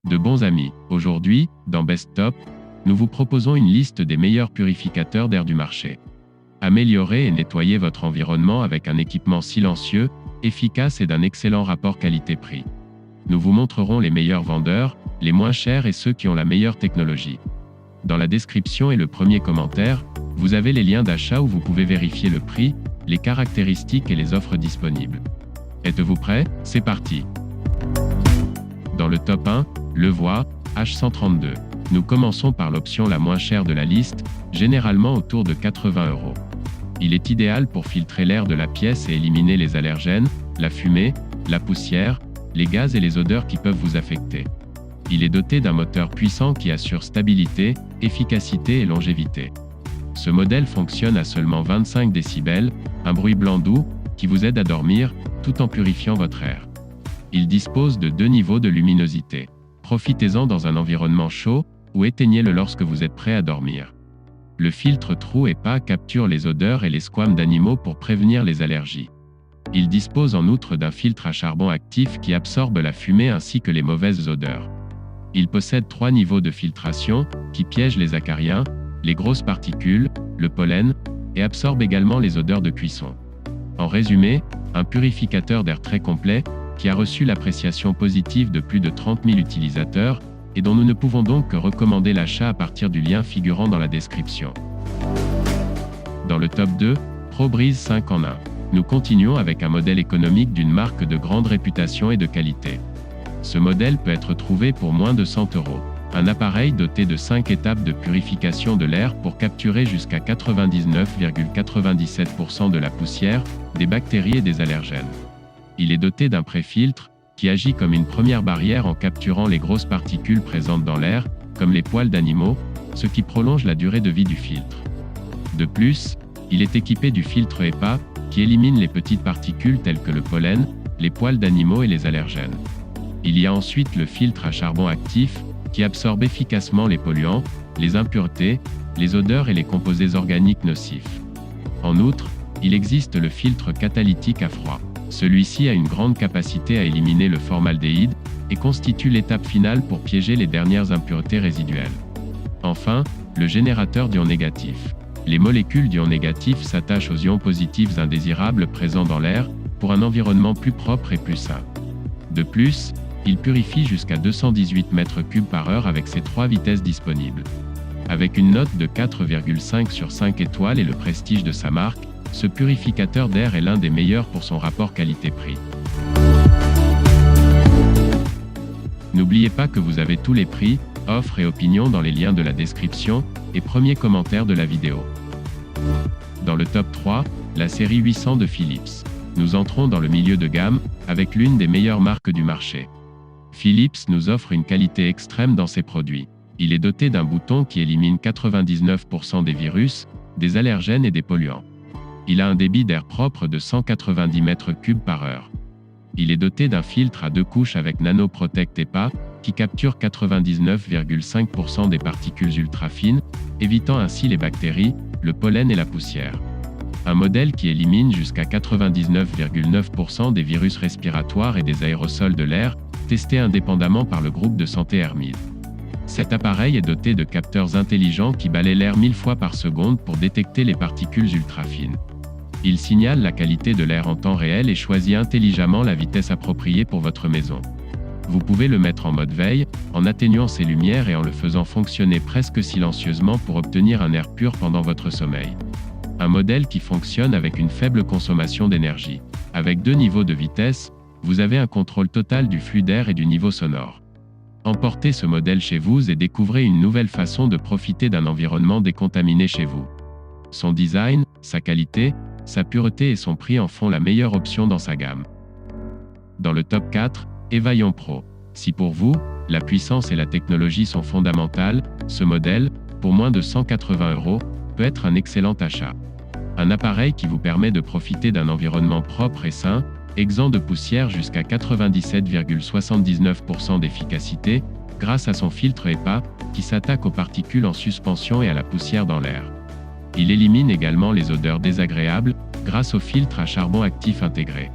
De bons amis, aujourd'hui, dans Best Top, nous vous proposons une liste des meilleurs purificateurs d'air du marché. Améliorez et nettoyez votre environnement avec un équipement silencieux, efficace et d'un excellent rapport qualité-prix. Nous vous montrerons les meilleurs vendeurs, les moins chers et ceux qui ont la meilleure technologie. Dans la description et le premier commentaire, vous avez les liens d'achat où vous pouvez vérifier le prix, les caractéristiques et les offres disponibles. Êtes-vous prêts? C'est parti! Dans le top 1, Levoit H132. Nous commençons par l'option la moins chère de la liste, généralement autour de 80 €. Il est idéal pour filtrer l'air de la pièce et éliminer les allergènes, la fumée, la poussière, les gaz et les odeurs qui peuvent vous affecter. Il est doté d'un moteur puissant qui assure stabilité, efficacité et longévité. Ce modèle fonctionne à seulement 25 décibels, un bruit blanc doux, qui vous aide à dormir, tout en purifiant votre air. Il dispose de 2 niveaux de luminosité. Profitez-en dans un environnement chaud, ou éteignez-le lorsque vous êtes prêt à dormir. Le filtre trou et pas capture les odeurs et les squames d'animaux pour prévenir les allergies. Il dispose en outre d'un filtre à charbon actif qui absorbe la fumée ainsi que les mauvaises odeurs. Il possède 3 niveaux de filtration, qui piègent les acariens, les grosses particules, le pollen, et absorbe également les odeurs de cuisson. En résumé, un purificateur d'air très complet, qui a reçu l'appréciation positive de plus de 30 000 utilisateurs, et dont nous ne pouvons donc que recommander l'achat à partir du lien figurant dans la description. Dans le top 2, ProBreeze 5 en 1. Nous continuons avec un modèle économique d'une marque de grande réputation et de qualité. Ce modèle peut être trouvé pour moins de 100 €. Un appareil doté de 5 étapes de purification de l'air pour capturer jusqu'à 99,97% de la poussière, des bactéries et des allergènes. Il est doté d'un pré-filtre, qui agit comme une première barrière en capturant les grosses particules présentes dans l'air, comme les poils d'animaux, ce qui prolonge la durée de vie du filtre. De plus, il est équipé du filtre HEPA, qui élimine les petites particules telles que le pollen, les poils d'animaux et les allergènes. Il y a ensuite le filtre à charbon actif, qui absorbe efficacement les polluants, les impuretés, les odeurs et les composés organiques nocifs. En outre, il existe le filtre catalytique à froid. Celui-ci a une grande capacité à éliminer le formaldéhyde, et constitue l'étape finale pour piéger les dernières impuretés résiduelles. Enfin, le générateur d'ions négatifs. Les molécules d'ions négatifs s'attachent aux ions positifs indésirables présents dans l'air, pour un environnement plus propre et plus sain. De plus, il purifie jusqu'à 218 m3 par heure avec ses 3 vitesses disponibles. Avec une note de 4,5 sur 5 étoiles et le prestige de sa marque, ce purificateur d'air est l'un des meilleurs pour son rapport qualité-prix. N'oubliez pas que vous avez tous les prix, offres et opinions dans les liens de la description, et premier commentaire de la vidéo. Dans le top 3, la série 800 de Philips. Nous entrons dans le milieu de gamme, avec l'une des meilleures marques du marché. Philips nous offre une qualité extrême dans ses produits. Il est doté d'un bouton qui élimine 99% des virus, des allergènes et des polluants. Il a un débit d'air propre de 190 m3 par heure. Il est doté d'un filtre à 2 couches avec NanoProtect HEPA, qui capture 99,5% des particules ultra fines, évitant ainsi les bactéries, le pollen et la poussière. Un modèle qui élimine jusqu'à 99,9% des virus respiratoires et des aérosols de l'air, testé indépendamment par le groupe de santé Hermide. Cet appareil est doté de capteurs intelligents qui balaient l'air 1000 fois par seconde pour détecter les particules ultra fines. Il signale la qualité de l'air en temps réel et choisit intelligemment la vitesse appropriée pour votre maison. Vous pouvez le mettre en mode veille, en atténuant ses lumières et en le faisant fonctionner presque silencieusement pour obtenir un air pur pendant votre sommeil. Un modèle qui fonctionne avec une faible consommation d'énergie. Avec 2 niveaux de vitesse, vous avez un contrôle total du flux d'air et du niveau sonore. Emportez ce modèle chez vous et découvrez une nouvelle façon de profiter d'un environnement décontaminé chez vous. Son design, sa qualité, sa pureté et son prix en font la meilleure option dans sa gamme. Dans le top 4, Evaillon Pro. Si pour vous, la puissance et la technologie sont fondamentales, ce modèle, pour moins de 180 €, peut être un excellent achat. Un appareil qui vous permet de profiter d'un environnement propre et sain, exempt de poussière jusqu'à 97,79% d'efficacité, grâce à son filtre HEPA, qui s'attaque aux particules en suspension et à la poussière dans l'air. Il élimine également les odeurs désagréables, grâce au filtre à charbon actif intégré.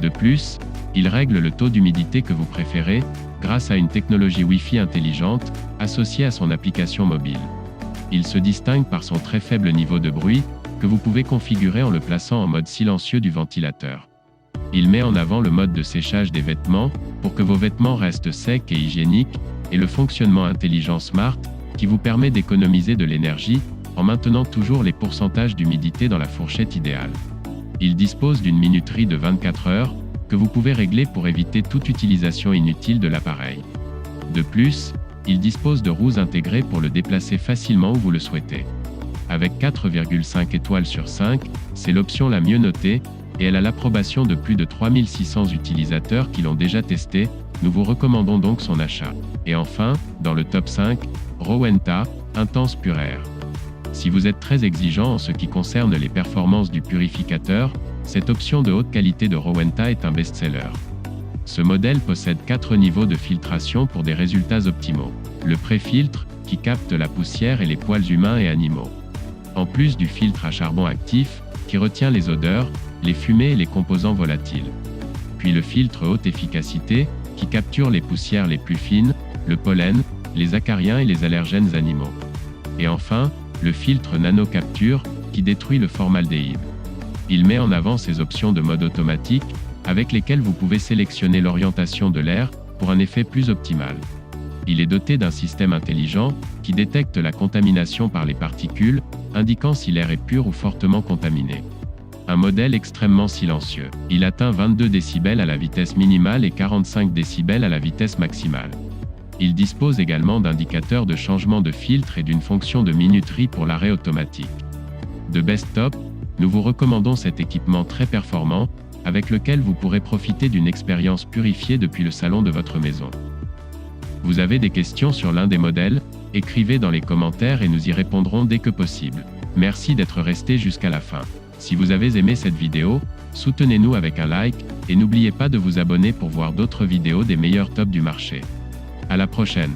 De plus, il règle le taux d'humidité que vous préférez, grâce à une technologie Wi-Fi intelligente, associée à son application mobile. Il se distingue par son très faible niveau de bruit, que vous pouvez configurer en le plaçant en mode silencieux du ventilateur. Il met en avant le mode de séchage des vêtements, pour que vos vêtements restent secs et hygiéniques, et le fonctionnement intelligent Smart, qui vous permet d'économiser de l'énergie, en maintenant toujours les pourcentages d'humidité dans la fourchette idéale. Il dispose d'une minuterie de 24 heures, que vous pouvez régler pour éviter toute utilisation inutile de l'appareil. De plus, il dispose de roues intégrées pour le déplacer facilement où vous le souhaitez. Avec 4,5 étoiles sur 5, c'est l'option la mieux notée, et elle a l'approbation de plus de 3600 utilisateurs qui l'ont déjà testé. Nous vous recommandons donc son achat. Et enfin, dans le top 5, Rowenta, Intense Pure Air. Si vous êtes très exigeant en ce qui concerne les performances du purificateur, cette option de haute qualité de Rowenta est un best-seller. Ce modèle possède 4 niveaux de filtration pour des résultats optimaux. Le pré-filtre, qui capte la poussière et les poils humains et animaux. En plus du filtre à charbon actif, qui retient les odeurs, les fumées et les composants volatiles. Puis le filtre haute efficacité, qui capture les poussières les plus fines, le pollen, les acariens et les allergènes animaux. Et enfin, le filtre nano capture, qui détruit le formaldéhyde. Il met en avant ses options de mode automatique, avec lesquelles vous pouvez sélectionner l'orientation de l'air, pour un effet plus optimal. Il est doté d'un système intelligent, qui détecte la contamination par les particules, indiquant si l'air est pur ou fortement contaminé. Un modèle extrêmement silencieux. Il atteint 22 décibels à la vitesse minimale et 45 décibels à la vitesse maximale. Il dispose également d'indicateurs de changement de filtre et d'une fonction de minuterie pour l'arrêt automatique. De Bestop, nous vous recommandons cet équipement très performant, avec lequel vous pourrez profiter d'une expérience purifiée depuis le salon de votre maison. Vous avez des questions sur l'un des modèles? Écrivez dans les commentaires et nous y répondrons dès que possible. Merci d'être resté jusqu'à la fin. Si vous avez aimé cette vidéo, soutenez-nous avec un like, et n'oubliez pas de vous abonner pour voir d'autres vidéos des meilleurs tops du marché. À la prochaine!